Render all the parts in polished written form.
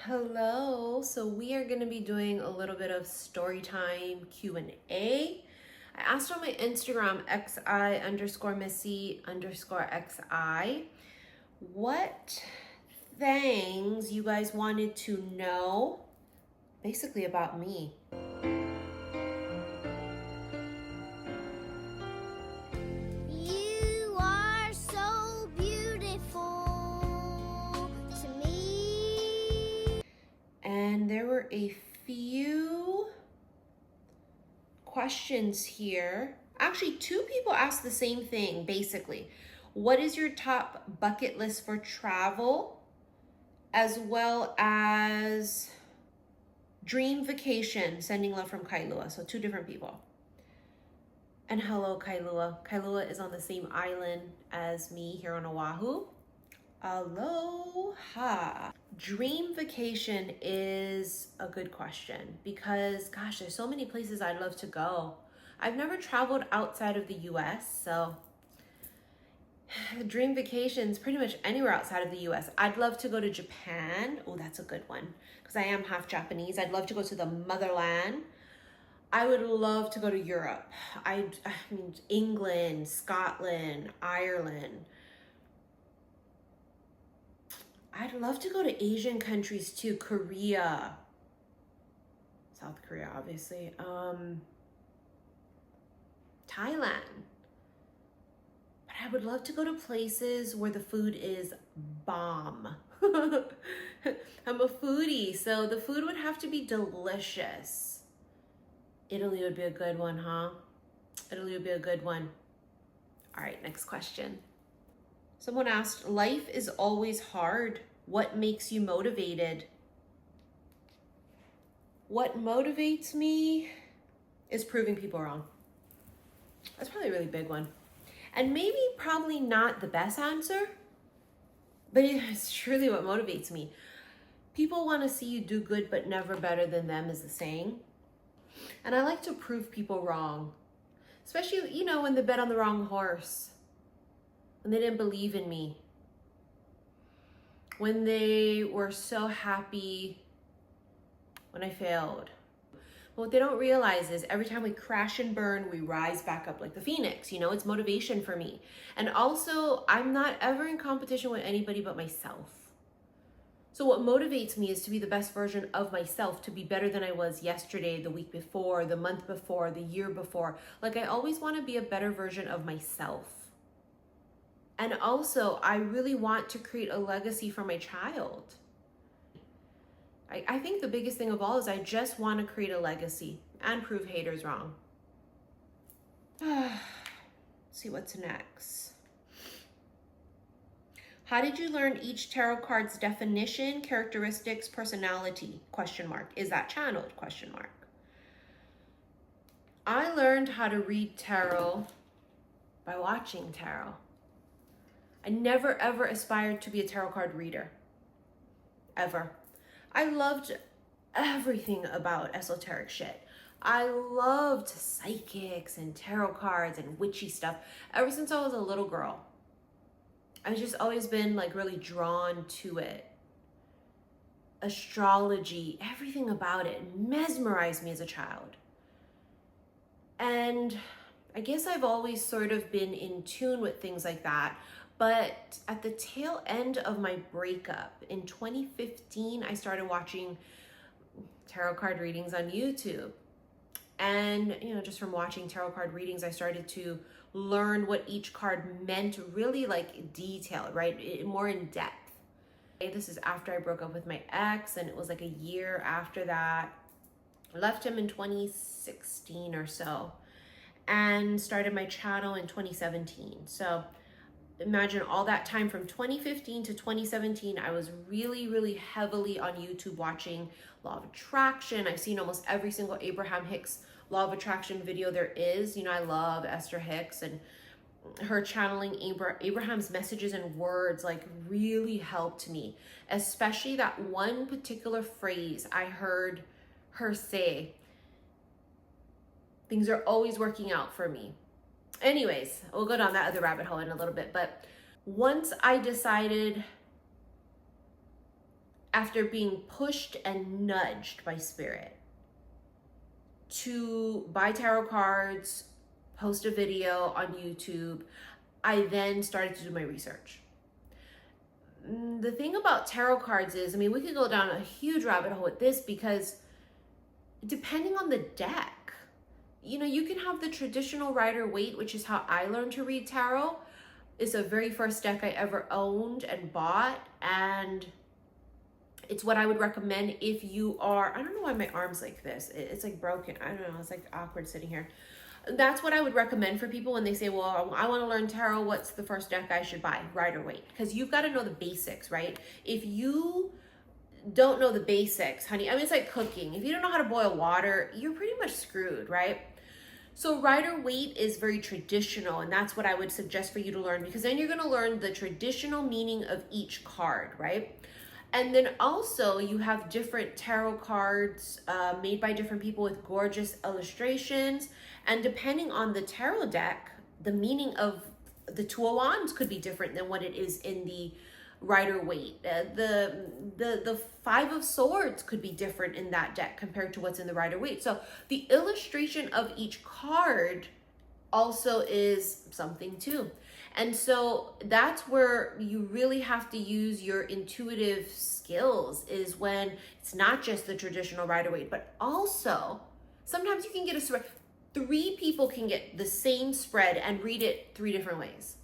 Hello, so we are going to be doing a little bit of story time Q&A. I asked on my Instagram xi_missy_xi what things you guys wanted to know basically about me. You are so beautiful to me. And there were a few questions here. Actually, two people asked the same thing, basically. What is your top bucket list for travel, as well as dream vacation? Sending love from Kailua. So two different people. And hello, Kailua. Kailua is on the same island as me here on Oahu. Aloha. Dream vacation is a good question because, gosh, there's so many places I'd love to go. I've never traveled outside of the US, so dream vacations pretty much anywhere outside of the US. I'd love to go to Japan. Oh, that's a good one because I am half Japanese. I'd love to go to the motherland. I would love to go to Europe. I mean, England, Scotland, Ireland. I'd love to go to Asian countries too. Korea, South Korea, obviously. Thailand. But I would love to go to places where the food is bomb. I'm a foodie, so the food would have to be delicious. Italy would be a good one, huh? Italy would be a good one. All right, next question. Someone asked, life is always hard. What makes you motivated? What motivates me is proving people wrong. That's probably a really big one. And maybe probably not the best answer, but it's truly what motivates me. People want to see you do good, but never better than them is the saying. And I like to prove people wrong, especially, when they bet on the wrong horse, when they didn't believe in me, when they were so happy when I failed. What they don't realize is every time we crash and burn, we rise back up like the phoenix. It's motivation for me. And also, I'm not ever in competition with anybody but myself. So what motivates me is to be the best version of myself, to be better than I was yesterday, the week before, the month before, the year before. Like, I always want to be a better version of myself. And also, I really want to create a legacy for my child. I think the biggest thing of all is I just want to create a legacy and prove haters wrong. Let's see what's next. How did you learn each tarot card's definition, characteristics, personality? ? Is that channeled? ? I learned how to read tarot by watching tarot. I never ever aspired to be a tarot card reader. Ever. I loved everything about esoteric shit. I loved psychics and tarot cards and witchy stuff ever since I was a little girl. I've just always been really drawn to it. Astrology, everything about it mesmerized me as a child. And I guess I've always sort of been in tune with things like that. But at the tail end of my breakup in 2015, I started watching tarot card readings on YouTube. And, just from watching tarot card readings, I started to learn what each card meant, really detailed, right? More in depth. This is after I broke up with my ex, and it was a year after that. I left him in 2016 or so and started my channel in 2017. So imagine all that time from 2015 to 2017, I was really, really heavily on YouTube watching Law of Attraction. I've seen almost every single Abraham Hicks Law of Attraction video there is. I love Esther Hicks, and her channeling Abraham's messages and words really helped me, especially that one particular phrase I heard her say, things are always working out for me. Anyways, we'll go down that other rabbit hole in a little bit. But once I decided after being pushed and nudged by spirit to buy tarot cards, post a video on YouTube, I then started to do my research. The thing about tarot cards is, I mean, we could go down a huge rabbit hole with this because depending on the deck, you know, you can have the traditional Rider-Waite, which is how I learned to read tarot. It's the very first deck I ever owned and bought, and it's what I would recommend if you are, I don't know why my arm's like this. It's like broken. I don't know. It's like awkward sitting here. That's what I would recommend for people when they say, well, I want to learn tarot. What's the first deck I should buy? Rider-Waite. Because you've got to know the basics, right? If you don't know the basics, honey, I mean, it's like cooking. If you don't know how to boil water, you're pretty much screwed, right? So Rider-Waite is very traditional, and that's what I would suggest for you to learn, because then you're going to learn the traditional meaning of each card, right? And then also you have different tarot cards made by different people with gorgeous illustrations. And depending on the tarot deck, the meaning of the Two of Wands could be different than what it is in the Rider-Waite. The Five of Swords could be different in that deck compared to what's in the Rider-Waite. So the illustration of each card also is something too. And so that's where you really have to use your intuitive skills, is when it's not just the traditional Rider-Waite, but also sometimes you can get a spread. 3 people can get the same spread and read it 3 different ways.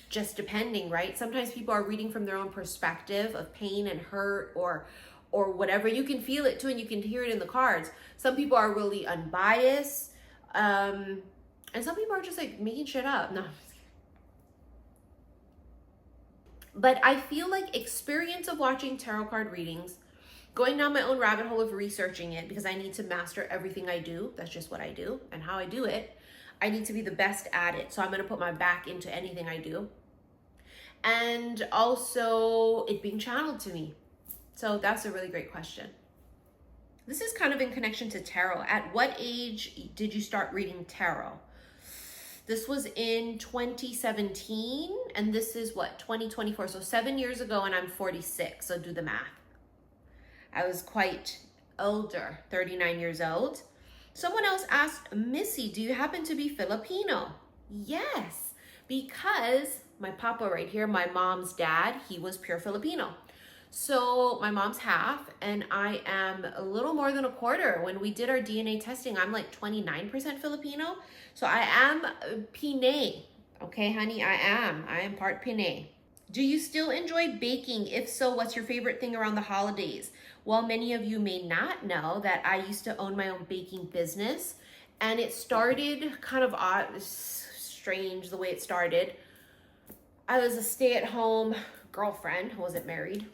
Just depending, right? Sometimes people are reading from their own perspective of pain and hurt or whatever. You can feel it too, and you can hear it in the cards. Some people are really unbiased. And some people are just like making shit up. No. But I feel like experience of watching tarot card readings, going down my own rabbit hole of researching it, because I need to master everything I do. That's just what I do and how I do it. I need to be the best at it. So I'm going to put my back into anything I do. And also it being channeled to me. So that's a really great question. This is kind of in connection to tarot. At what age did you start reading tarot? This was in 2017, and this is what, 2024. So 7 years ago, and I'm 46. So do the math. I was quite older, 39 years old. Someone else asked, Missy, do you happen to be Filipino? Yes, because my papa right here, my mom's dad, he was pure Filipino. So my mom's half, and I am a little more than a quarter. When we did our DNA testing, I'm like 29% Filipino. So I am Pinay. Okay, honey, I am part Pinay. Do you still enjoy baking? If so, what's your favorite thing around the holidays? Well, many of you may not know that I used to own my own baking business, and it started kind of odd, strange the way it started. I was a stay-at-home girlfriend who wasn't married,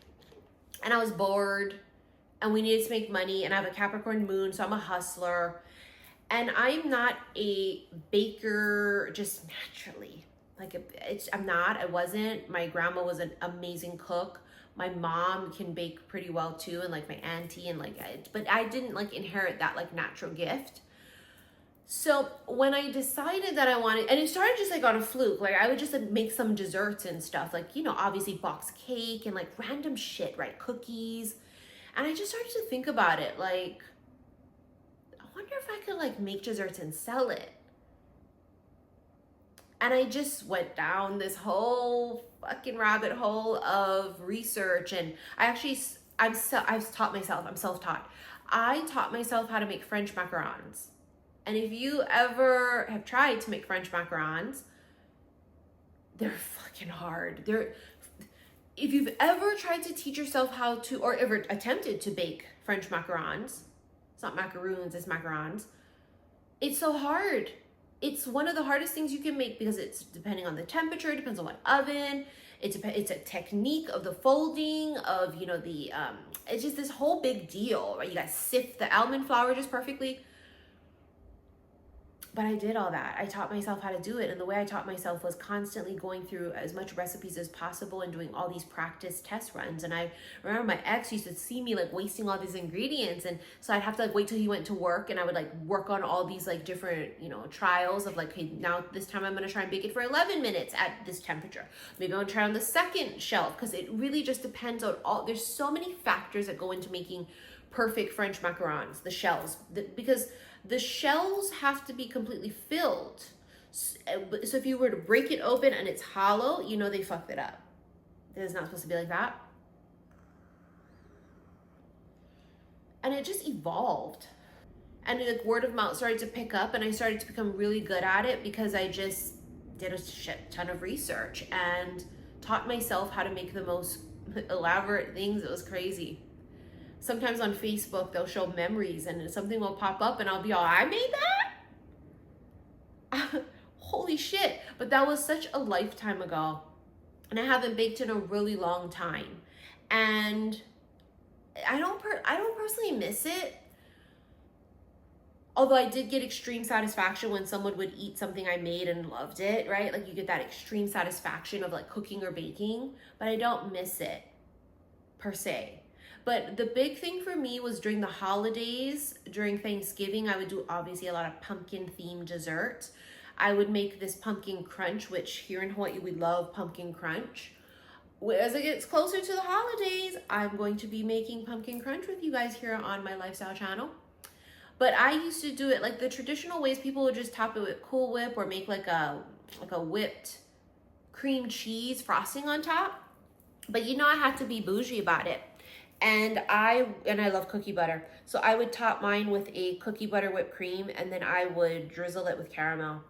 and I was bored, and we needed to make money, and I have a Capricorn moon, so I'm a hustler, and I'm not a baker just naturally. I wasn't. My grandma was an amazing cook. My mom can bake pretty well too, and like my auntie, and but I didn't like inherit that like natural gift. So when I decided that I wanted, and it started just like on a fluke, like I would just like, make some desserts and stuff, like, you know, obviously box cake and like random shit, right? Cookies. And I just started to think about it, like, I wonder if I could like make desserts and sell it. And I just went down this whole fucking rabbit hole of research. And I've taught myself, I'm self-taught. I taught myself how to make French macarons. And if you ever have tried to make French macarons, they're fucking hard. If you've ever tried to teach yourself how to, or ever attempted to bake French macarons, it's not macaroons, it's macarons, it's so hard. It's one of the hardest things you can make because it's depending on the temperature, it depends on what oven, it's a technique of the folding of, you know, it's just this whole big deal, right? You guys sift the almond flour just perfectly. But I did all that. I taught myself how to do it. And the way I taught myself was constantly going through as much recipes as possible and doing all these practice test runs. And I remember my ex used to see me like wasting all these ingredients. And so I'd have to like wait till he went to work, and I would like work on all these like different, you know, trials of like, hey, now this time I'm going to try and bake it for 11 minutes at this temperature. Maybe I'm going to try on the second shelf, because it really just depends on there's so many factors that go into making perfect French macarons, the shells, because the shells have to be completely filled. So if you were to break it open and it's hollow, you know they fucked it up. It's not supposed to be like that. And it just evolved. And like word of mouth started to pick up, and I started to become really good at it because I just did a shit ton of research and taught myself how to make the most elaborate things. It was crazy. Sometimes on Facebook, they'll show memories and something will pop up and I'll be all, I made that? Holy shit. But that was such a lifetime ago. And I haven't baked in a really long time. And I don't personally miss it. Although I did get extreme satisfaction when someone would eat something I made and loved it, right? Like you get that extreme satisfaction of like cooking or baking, but I don't miss it per se. But the big thing for me was during the holidays, during Thanksgiving, I would do obviously a lot of pumpkin themed desserts. I would make this pumpkin crunch, which here in Hawaii, we love pumpkin crunch. As it gets closer to the holidays, I'm going to be making pumpkin crunch with you guys here on my lifestyle channel. But I used to do it like the traditional ways. People would just top it with Cool Whip or make like a whipped cream cheese frosting on top. But you know, I had to be bougie about it. And I love cookie butter. So I would top mine with a cookie butter whipped cream, and then I would drizzle it with caramel.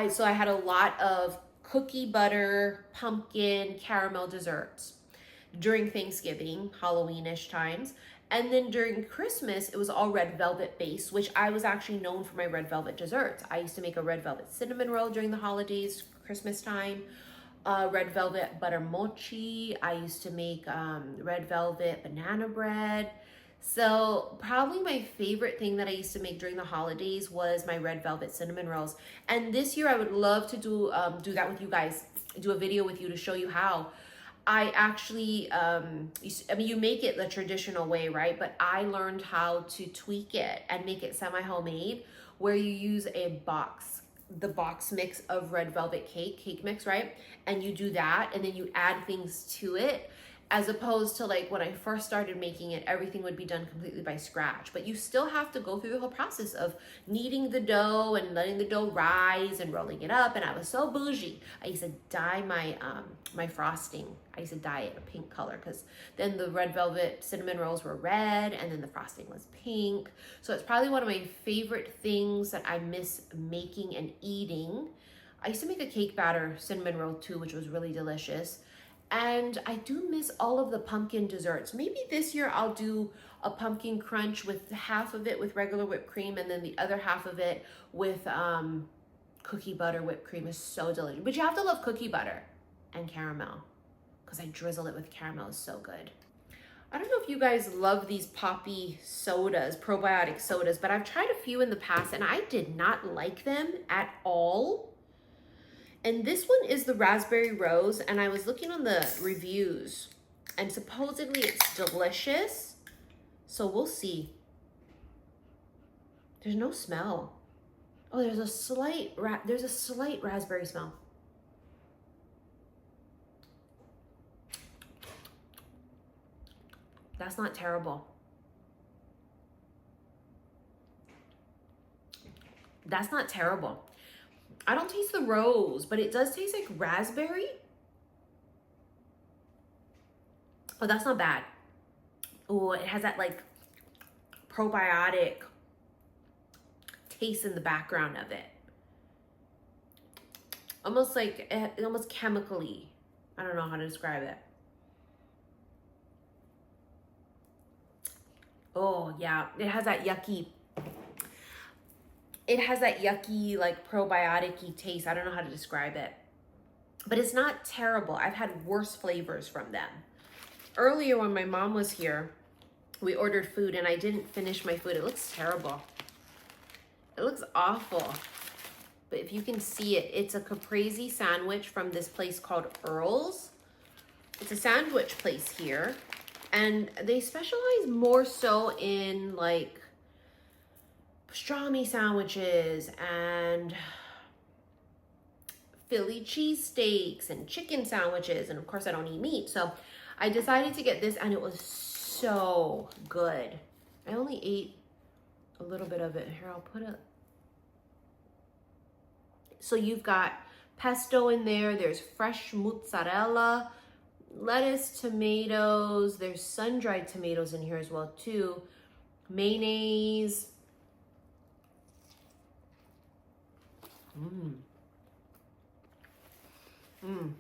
So I had a lot of cookie butter, pumpkin, caramel desserts during Thanksgiving, Halloween-ish times. And then during Christmas, it was all red velvet base, which I was actually known for my red velvet desserts. I used to make a red velvet cinnamon roll during the holidays, Christmas time. Red velvet butter mochi. I used to make red velvet banana bread. So probably my favorite thing that I used to make during the holidays was my red velvet cinnamon rolls. And this year I would love to do that with you guys, do a video with you to show you how. I actually, you make it the traditional way, right? But I learned how to tweak it and make it semi-homemade, where you use the box mix of red velvet cake mix, right? And you do that, and then you add things to it, as opposed to like when I first started making it, everything would be done completely by scratch. But you still have to go through the whole process of kneading the dough and letting the dough rise and rolling it up. And I was so bougie. I used to dye my frosting. I used to dye it a pink color, because then the red velvet cinnamon rolls were red and then the frosting was pink. So it's probably one of my favorite things that I miss making and eating. I used to make a cake batter cinnamon roll too, which was really delicious. And I do miss all of the pumpkin desserts. Maybe this year I'll do a pumpkin crunch with half of it with regular whipped cream, and then the other half of it with cookie butter whipped cream. Is so delicious. But you have to love cookie butter and caramel, because I drizzle it with caramel. It's so good. I don't know if you guys love these poppy sodas, probiotic sodas, but I've tried a few in the past and I did not like them at all. And this one is the raspberry rose, and I was looking on the reviews and supposedly it's delicious. So we'll see. There's no smell. Oh, there's a slight raspberry smell. That's not terrible. That's not terrible. I don't taste the rose, but it does taste like raspberry. Oh, that's not bad. Oh, it has that like probiotic taste in the background of it. Almost like, almost chemically. I don't know how to describe it. Oh yeah, it has that yucky like probiotic-y taste. I don't know how to describe it, but it's not terrible. I've had worse flavors from them. Earlier when my mom was here, we ordered food and I didn't finish my food. It looks terrible. It looks awful. But if you can see it, it's a caprese sandwich from this place called Earl's. It's a sandwich place here. And they specialize more so in like pastrami sandwiches and Philly cheesesteaks and chicken sandwiches. And of course I don't eat meat. So I decided to get this and it was so good. I only ate a little bit of it. Here, I'll put it. So you've got pesto in there. There's fresh mozzarella, lettuce, tomatoes. There's sun-dried tomatoes in here as well too. Mayonnaise. Mmm. Mmm.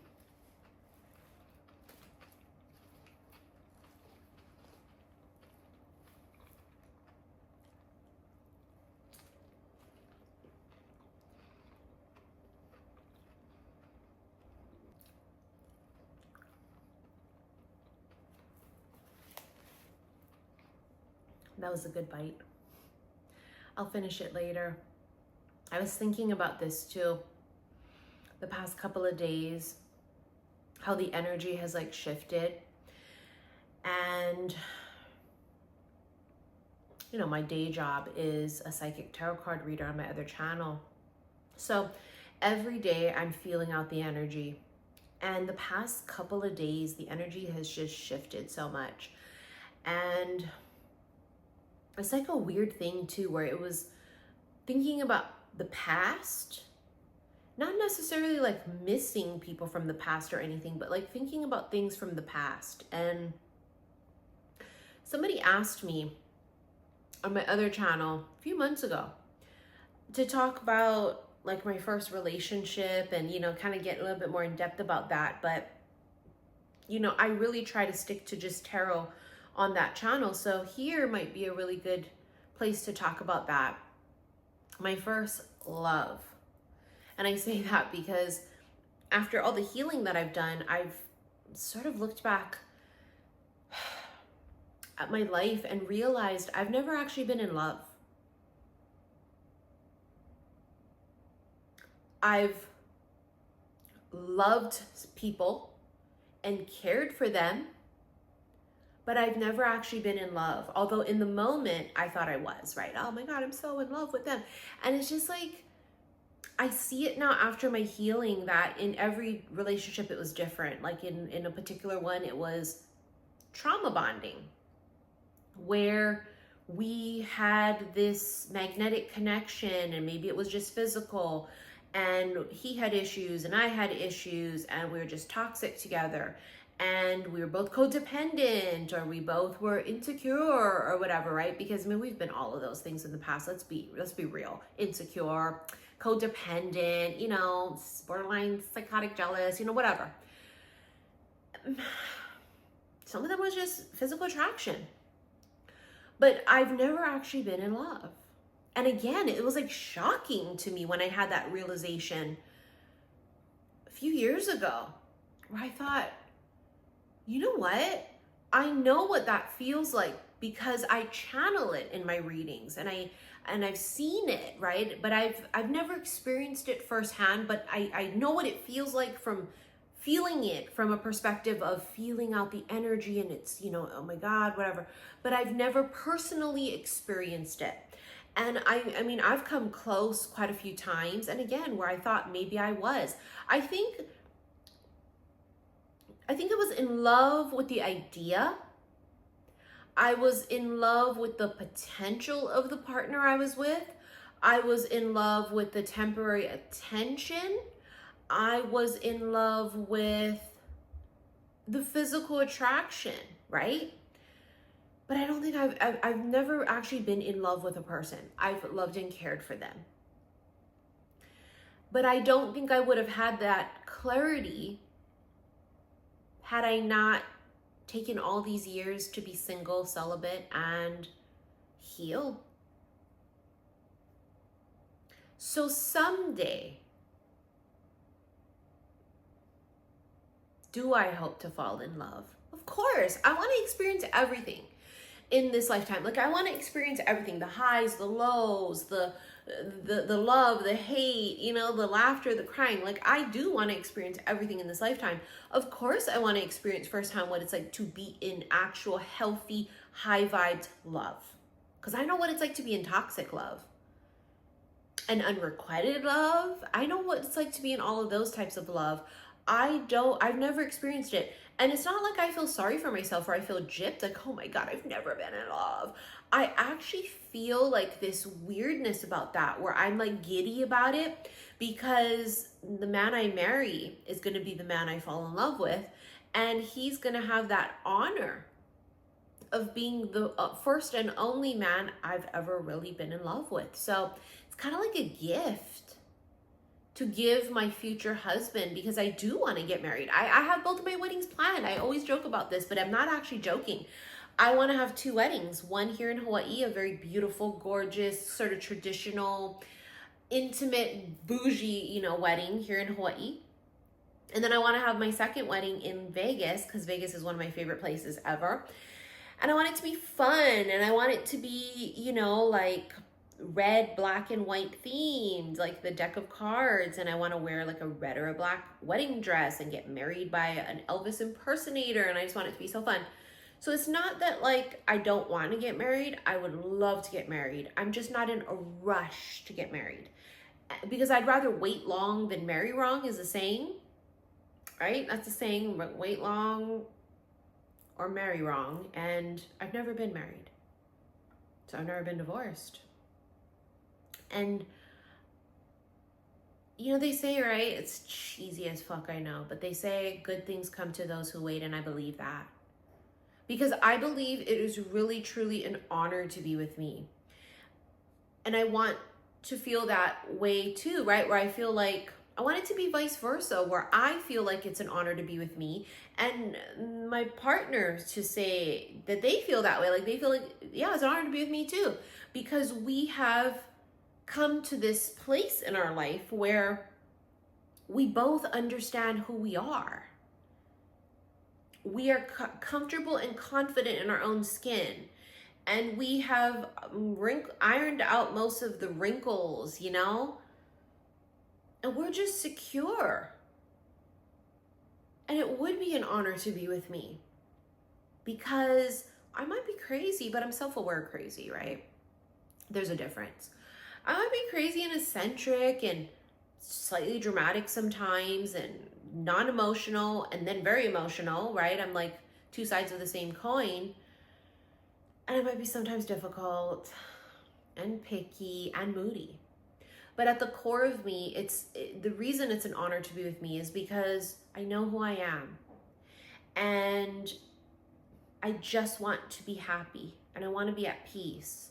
That was a good bite. I'll finish it later. I was thinking about this too the past couple of days, how the energy has like shifted. And you know, my day job is a psychic tarot card reader on my other channel. So every day I'm feeling out the energy. And the past couple of days, the energy has just shifted so much. And it's like a weird thing too, where it was thinking about the past, not necessarily like missing people from the past or anything, but like thinking about things from the past. And somebody asked me on my other channel a few months ago to talk about like my first relationship and, you know, kind of get a little bit more in depth about that. But, you know, I really try to stick to just tarot on that channel. So here might be a really good place to talk about that. My first love. And I say that because after all the healing that I've done, I've sort of looked back at my life and realized I've never actually been in love. I've loved people and cared for them, but I've never actually been in love. Although in the moment I thought I was, right? Oh my God, I'm so in love with them. And it's just like, I see it now after my healing that in every relationship it was different. Like in a particular one, it was trauma bonding, where we had this magnetic connection and maybe it was just physical, and he had issues and I had issues and we were just toxic together, and we were both codependent, or we both were insecure or whatever, right? Because I mean, we've been all of those things in the past. Let's be real. Insecure, codependent, you know, borderline psychotic, jealous, you know, whatever. Some of them was just physical attraction. But I've never actually been in love. And again, it was like shocking to me when I had that realization a few years ago, where I thought, you know what? I know what that feels like because I channel it in my readings and I've seen it, right? But I've never experienced it firsthand, but I know what it feels like from feeling it from a perspective of feeling out the energy, and it's, you know, oh my God, whatever. But I've never personally experienced it. And I mean, I've come close quite a few times. And again, where I thought maybe I was. I think I was in love with the idea. I was in love with the potential of the partner I was with. I was in love with the temporary attention. I was in love with the physical attraction, right? But I don't think I've never actually been in love with a person. I've loved and cared for them. But I don't think I would have had that clarity had I not taken all these years to be single, celibate, and heal. So someday, do I hope to fall in love? Of course, I want to experience everything. in this lifetime. Like I want to experience everything, the highs, the lows, the love, the hate, you know, the laughter, the crying. Like I do want to experience everything in this lifetime. Of course I want to experience firsthand what it's like to be in actual healthy, high vibed love. Because I know what it's like to be in toxic love and unrequited love. I know what it's like to be in all of those types of love. I've never experienced it. And it's not like I feel sorry for myself or I feel gypped, like, oh my God, I've never been in love. I actually feel like this weirdness about that where I'm like giddy about it because the man I marry is going to be the man I fall in love with. And he's going to have that honor of being the first and only man I've ever really been in love with. So it's kind of like a gift to give my future husband, because I do want to get married. I have both of my weddings planned. I always joke about this, but I'm not actually joking. I want to have 2 weddings, one here in Hawaii, a very beautiful, gorgeous, sort of traditional, intimate, bougie, you know, wedding here in Hawaii. And then I want to have my second wedding in Vegas, because Vegas is one of my favorite places ever. And I want it to be fun, and I want it to be, you know, like red, black, and white themed, like the deck of cards. And I want to wear like a red or a black wedding dress and get married by an Elvis impersonator. And I just want it to be so fun. So it's not that like I don't want to get married. I would love to get married. I'm just not in a rush to get married, because I'd rather wait long than marry wrong is a saying, right? That's a saying, wait long or marry wrong. And I've never been married. So I've never been divorced. And, you know, they say, right, it's cheesy as fuck, I know, but they say good things come to those who wait, and I believe that. Because I believe it is really, truly an honor to be with me. And I want to feel that way too, right? Where I feel like, I want it to be vice versa, where I feel like it's an honor to be with me, and my partner to say that they feel that way. Like they feel like, yeah, it's an honor to be with me too. Because we have come to this place in our life where we both understand who we are. We are comfortable and confident in our own skin. And we have ironed out most of the wrinkles, you know? And we're just secure. And it would be an honor to be with me. Because I might be crazy, but I'm self-aware crazy, right? There's a difference. I might be crazy and eccentric and slightly dramatic sometimes and non-emotional and then very emotional, right? I'm like 2 sides of the same coin. And I might be sometimes difficult and picky and moody. But at the core of me, the reason it's an honor to be with me is because I know who I am. And I just want to be happy, and I want to be at peace.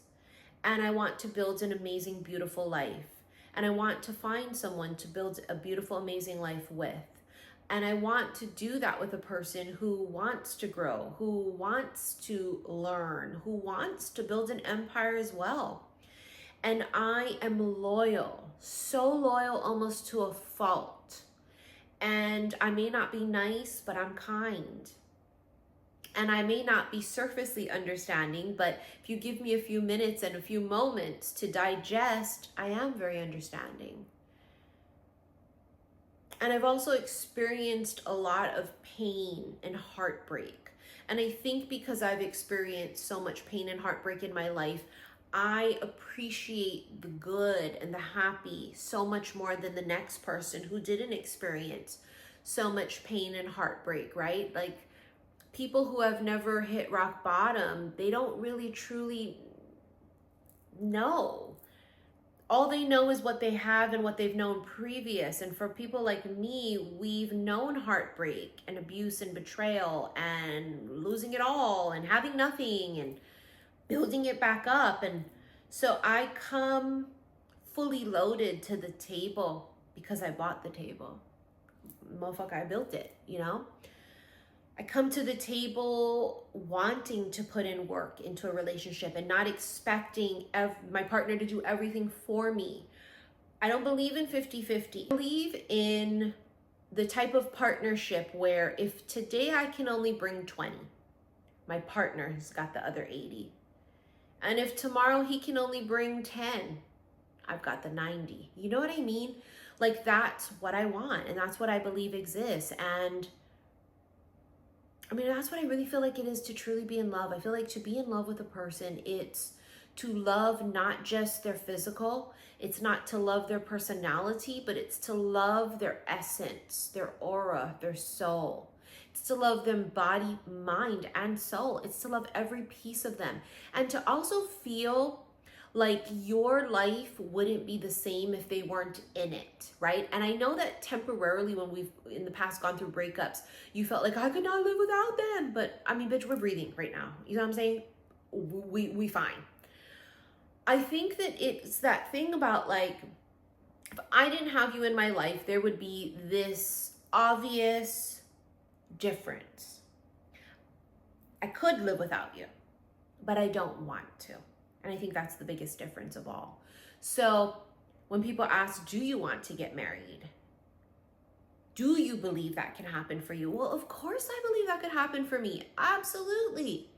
And I want to build an amazing, beautiful life. And I want to find someone to build a beautiful, amazing life with. And I want to do that with a person who wants to grow, who wants to learn, who wants to build an empire as well. And I am loyal, so loyal almost to a fault. And I may not be nice, but I'm kind. And I may not be surfacely understanding, but if you give me a few minutes and a few moments to digest, I am very understanding. And I've also experienced a lot of pain and heartbreak. And I think because I've experienced so much pain and heartbreak in my life, I appreciate the good and the happy so much more than the next person who didn't experience so much pain and heartbreak, right? Like, people who have never hit rock bottom, they don't really truly know. All they know is what they have and what they've known previous. And for people like me, we've known heartbreak and abuse and betrayal and losing it all and having nothing and building it back up. And so I come fully loaded to the table because I bought the table. Motherfucker, I built it, you know? I come to the table wanting to put in work into a relationship and not expecting my partner to do everything for me. I don't believe in 50-50. I believe in the type of partnership where if today I can only bring 20, My partner's got the other 80. And if tomorrow he can only bring 10, I've got the 90. You know what I mean? Like, that's what I want, and that's what I believe exists. And I mean, that's what I really feel like it is to truly be in love. I feel like to be in love with a person, it's to love not just their physical, it's not to love their personality, but it's to love their essence, their aura, their soul. It's to love them body, mind, and soul. It's to love every piece of them. And to also feel like your life wouldn't be the same if they weren't in it, right? And I know that temporarily when we've in the past gone through breakups, you felt like I could not live without them. But I mean, bitch, we're breathing right now. You know what I'm saying? We fine. I think that it's that thing about like, if I didn't have you in my life, there would be this obvious difference. I could live without you, but I don't want to. And I think that's the biggest difference of all. So when people ask, do you want to get married? Do you believe that can happen for you? Well, of course I believe that could happen for me. Absolutely.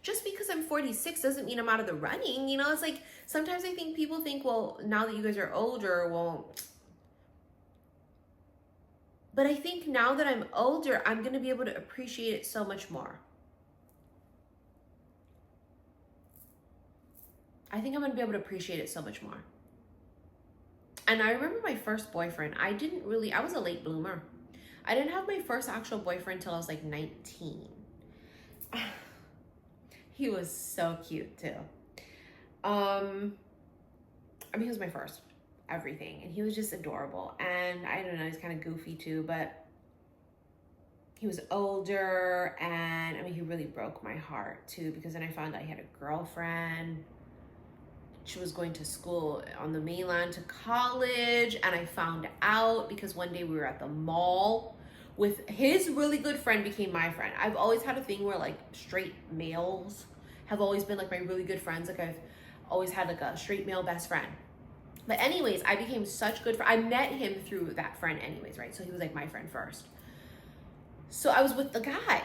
Just because I'm 46 doesn't mean I'm out of the running. You know, it's like sometimes I think people think, well, now that you guys are older, well, but I think now that I'm older, I'm going to be able to appreciate it so much more. I think I'm going to be able to appreciate it so much more. And I remember my first boyfriend. I was a late bloomer. I didn't have my first actual boyfriend until I was like 19. He was so cute too. I mean, he was my first everything, and he was just adorable. And I don't know, he's kind of goofy too, but he was older, and I mean, he really broke my heart too, because then I found out he had a girlfriend. She was going to school on the mainland to college, and I found out because one day we were at the mall with his really good friend became my friend. I've always had a thing where like straight males have always been like my really good friends. Like I've always had like a straight male best friend. But anyways, I became such good friends. I met him through that friend anyways, right? So he was like my friend first. So I was with the guy,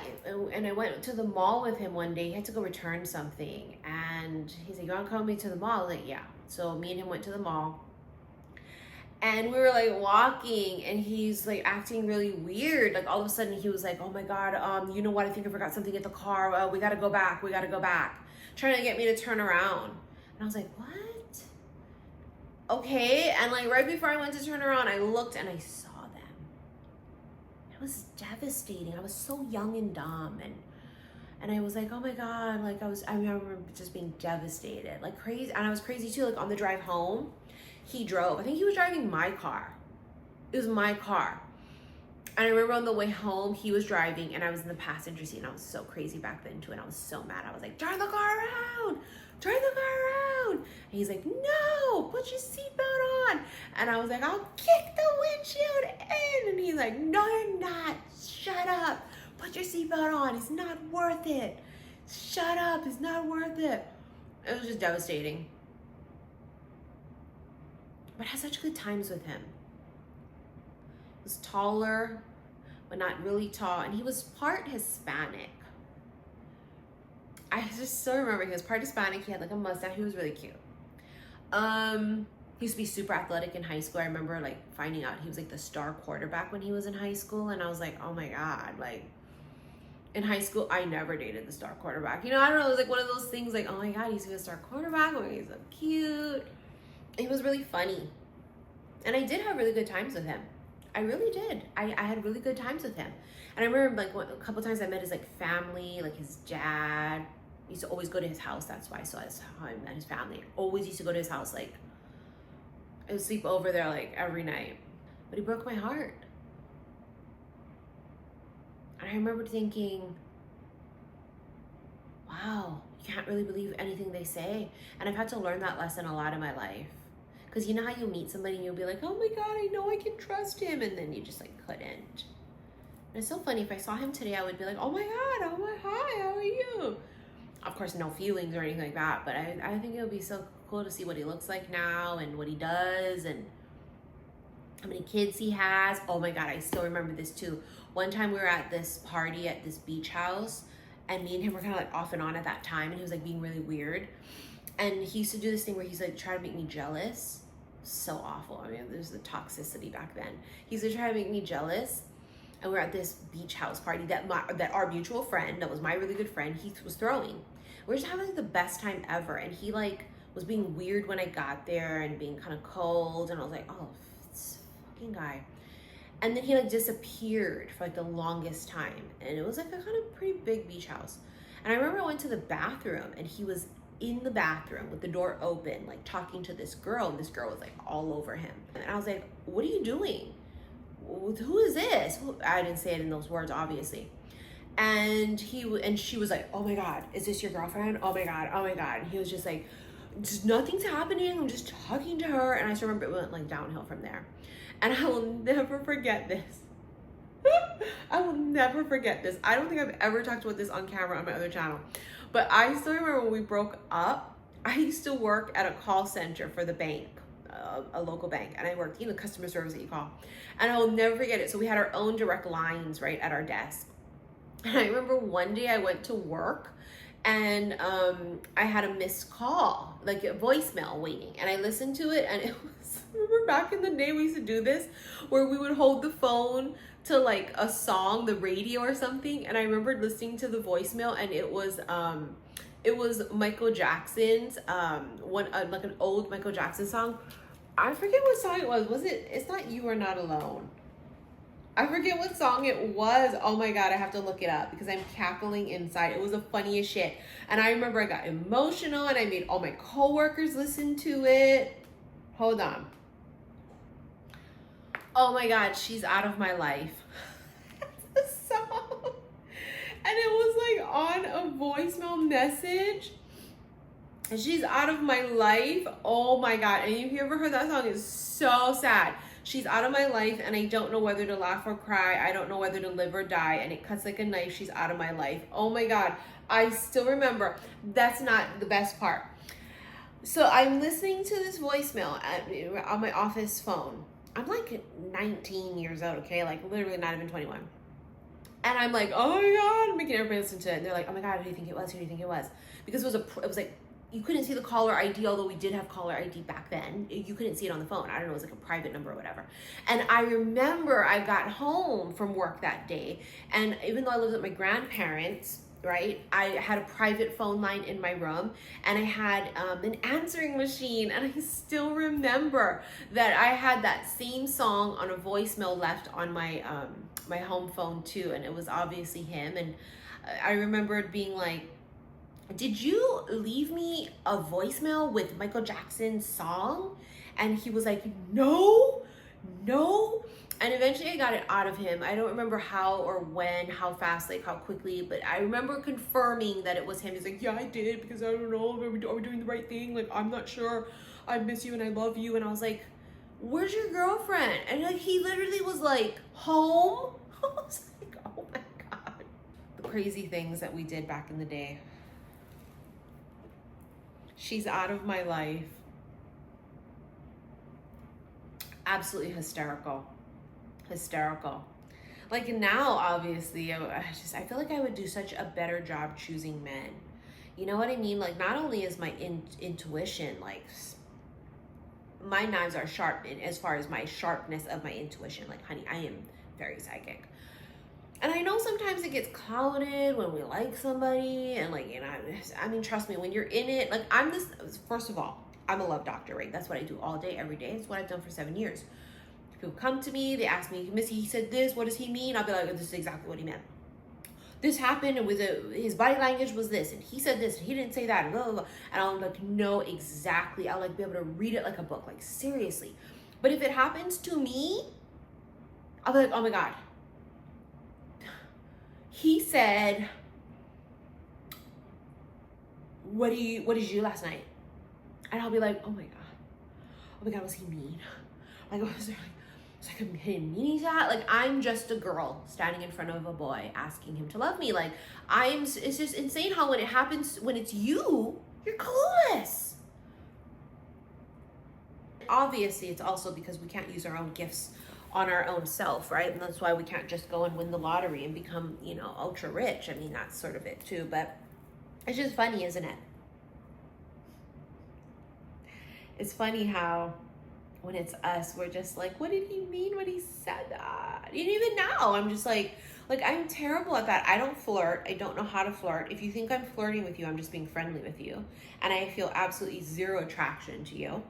and I went to the mall with him one day. He had to go return something, and he's like, you want to come with me to the mall? I was like, yeah. So me and him went to the mall, and we were like walking, and he's like acting really weird. Like all of a sudden he was like, oh my God, you know what? I think I forgot something at the car. We got to go back. Trying to get me to turn around. And I was like, what? Okay. And like right before I went to turn around, I looked and I saw them. It was devastating. I was so young and dumb, and I was like, oh my God, like I remember just being devastated, like crazy. And I was crazy too. Like on the drive home, he drove. I think he was driving my car. It was my car. And I remember on the way home, he was driving and I was in the passenger seat, and I was so crazy back then too. And I was so mad. I was like, turn the car around. And he's like, no, put your seatbelt on. And I was like, I'll kick the windshield in. And he's like, no, you're not. Shut up. Put your seatbelt on. It's not worth it. Shut up. It's not worth it. It was just devastating. But I had such good times with him. He was taller, but not really tall. And he was part Hispanic. I just still remember he was part Hispanic. He had like a mustache. He was really cute. He used to be super athletic in high school. I remember like finding out he was like the star quarterback when he was in high school. And I was like, oh my God, like in high school, I never dated the star quarterback. You know, I don't know. It was like one of those things like, oh my God, he's a star quarterback. Oh, he's so cute. He was really funny. And I did have really good times with him. I really did. I had really good times with him. And I remember like a couple times I met his like family, like his dad. I used to always go to his house. That's why. So that's how I met his family. I always used to go to his house. Like I would sleep over there like every night. But he broke my heart. And I remember thinking, wow, you can't really believe anything they say. And I've had to learn that lesson a lot in my life. Because you know how you meet somebody and you'll be like, oh my God, I know I can trust him. And then you just like couldn't. And it's so funny. If I saw him today, I would be like, oh my God, oh my, hi, how are you? Of course, no feelings or anything like that. But I think it would be so cool to see what he looks like now and what he does and how many kids he has. Oh my God, I still remember this too. One time we were at this party at this beach house, and me and him were kind of like off and on at that time, and he was like being really weird. And he used to do this thing where he's like try to make me jealous. So awful. I mean, there's the toxicity back then. He used to try to make me jealous. And we were at this beach house party that our mutual friend, that was my really good friend, he was throwing. We were just having like the best time ever. And he like was being weird when I got there and being kind of cold. And I was like, oh, this fucking guy. And then he like disappeared for like the longest time. And it was like a kind of pretty big beach house. And I remember I went to the bathroom and he was in the bathroom with the door open, like talking to this girl, and this girl was like all over him. And I was like, what are you doing? Who is this? I didn't say it in those words, obviously. And she was like, oh my God, is this your girlfriend? Oh my God, oh my God. And he was just like, nothing's happening, I'm just talking to her. And I just remember it went like downhill from there. And I will never forget this. I will never forget this. I don't think I've ever talked about this on camera on my other channel. But I still remember when we broke up, I used to work at a call center for the bank, a local bank. And I worked, customer service that you call. And I will never forget it. So we had our own direct lines right at our desk. And I remember one day I went to work and I had a missed call, like a voicemail waiting. And I listened to it and it was, remember back in the day we used to do this where we would hold the phone to like a song, the radio or something. And I remember listening to the voicemail and it was Michael Jackson's, like an old Michael Jackson song. I forget what song it was. It's not You Are Not Alone. I forget what song it was. Oh my God, I have to look it up because I'm cackling inside. It was the funniest shit. And I remember I got emotional and I made all my coworkers listen to it. Hold on. Oh my God, She's Out of My Life. The song. And it was like on a voicemail message. And She's Out of My Life. Oh my God. And if you ever heard that song, it's so sad. She's out of my life and I don't know whether to laugh or cry. I don't know whether to live or die. And it cuts like a knife. She's out of my life. Oh my God. I still remember. That's not the best part. So I'm listening to this voicemail on my office phone. I'm like 19 years old, okay? Like literally not even 21. And I'm like, oh my God, I'm making everybody listen to it. And they're like, oh my God, who do you think it was? Who do you think it was? Because it was like, you couldn't see the caller ID, although we did have caller ID back then. You couldn't see it on the phone. I don't know, it was like a private number or whatever. And I remember I got home from work that day. And even though I lived with my grandparents, right, I had a private phone line in my room and I had an answering machine. And I still remember that I had that same song on a voicemail left on my my home phone too. And it was obviously him. And I remember it being like, did you leave me a voicemail with Michael Jackson's song? And he was like, no. And eventually I got it out of him. I don't remember how or when, how fast, like how quickly, but I remember confirming that it was him. He's like, yeah, I did, because I don't know, are we doing the right thing? Like, I'm not sure. I miss you and I love you. And I was like, where's your girlfriend? And like, he literally was like, home? I was like, oh my God. The crazy things that we did back in the day. She's out of my life. Absolutely hysterical. Like now, obviously, I feel like I would do such a better job choosing men. You know what I mean? Like, not only is my intuition, like, my knives are sharp as far as my sharpness of my intuition. Like, honey, I am very psychic. And I know sometimes it gets clouded when we like somebody and like, I mean, trust me, when you're in it, like first of all, I'm a love doctor, right? That's what I do all day, every day. It's what I've done for 7 years. People come to me, they ask me, Missy, he said this, what does he mean? I'll be like, this is exactly what he meant. This happened and his body language was this, and he said this, and he didn't say that, and blah, blah, blah. And I'll like know exactly, I'll like be able to read it like a book, like seriously. But if it happens to me, I'll be like, oh my God. He said, what did you do last night? And I'll be like, oh my God, was he mean? Like, was there like a hidden meaning to that? Like, I'm just a girl standing in front of a boy asking him to love me. Like, it's just insane how when it happens, when it's you're clueless. Obviously, it's also because we can't use our own gifts on our own self, right? And that's why we can't just go and win the lottery and become, you know, ultra rich. I mean, that's sort of it too, but it's just funny, isn't it? It's funny how when it's us, we're just like, what did he mean when he said that? You don't even know. I'm just like I'm terrible at that. I don't flirt. I don't know how to flirt. If you think I'm flirting with you, I'm just being friendly with you. And I feel absolutely zero attraction to you.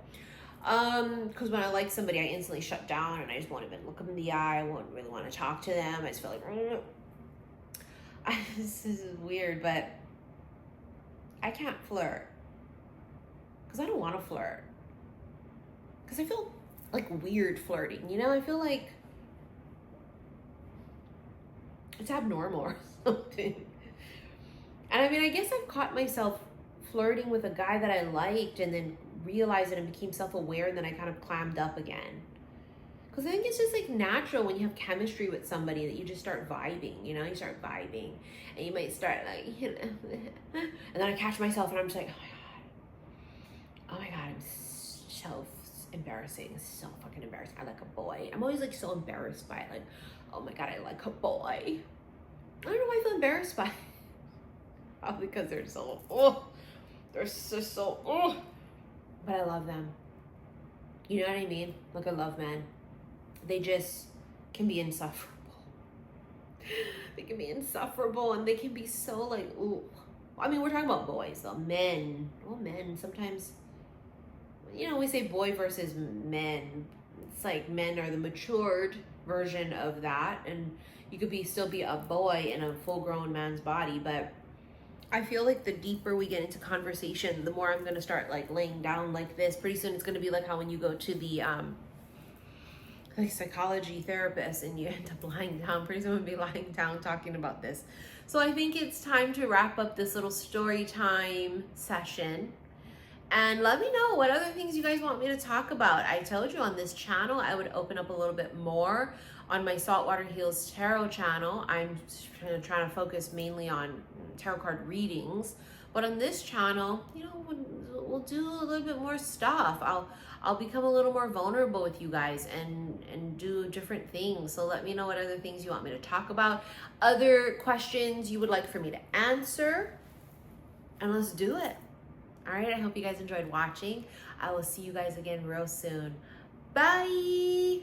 Because when I like somebody, I instantly shut down and I just won't even look them in the eye. I won't really want to talk to them. I just feel like, this is weird, but I can't flirt. Because I don't want to flirt. Because I feel like weird flirting, you know? I feel like it's abnormal or something. And I mean, I guess I've caught myself flirting with a guy that I liked and then realized it and became self-aware, and then I kind of clammed up again. Because I think it's just like natural when you have chemistry with somebody that you just start vibing, you know? You start vibing and you might start like, you know, and then I catch myself and I'm just like, oh my God, I'm so embarrassing, so fucking embarrassing. I like a boy. I'm always like so embarrassed by it. Like, oh my God, I like a boy. I don't know why I feel embarrassed by it. Probably because they're so, they're so, but I love them. You know what I mean? Like, I love men. They just can be insufferable. They can be insufferable and they can be so like, ooh. I mean, we're talking about boys though. Men. Well, men sometimes, you know, we say boy versus men. It's like men are the matured version of that. And you could still be a boy in a full-grown man's body. But I feel like the deeper we get into conversation, the more I'm going to start like laying down like this. Pretty soon it's going to be like how when you go to the like psychology therapist and you end up lying down. Pretty soon we'll be lying down talking about this. So I think it's time to wrap up this little story time session. And let me know what other things you guys want me to talk about. I told you on this channel I would open up a little bit more. On my Saltwater Heals Tarot channel, I'm trying to focus mainly on tarot card readings. But on this channel, you know, we'll do a little bit more stuff. I'll become a little more vulnerable with you guys and do different things. So let me know what other things you want me to talk about, other questions you would like for me to answer, and let's do it. All right, I hope you guys enjoyed watching. I will see you guys again real soon. Bye.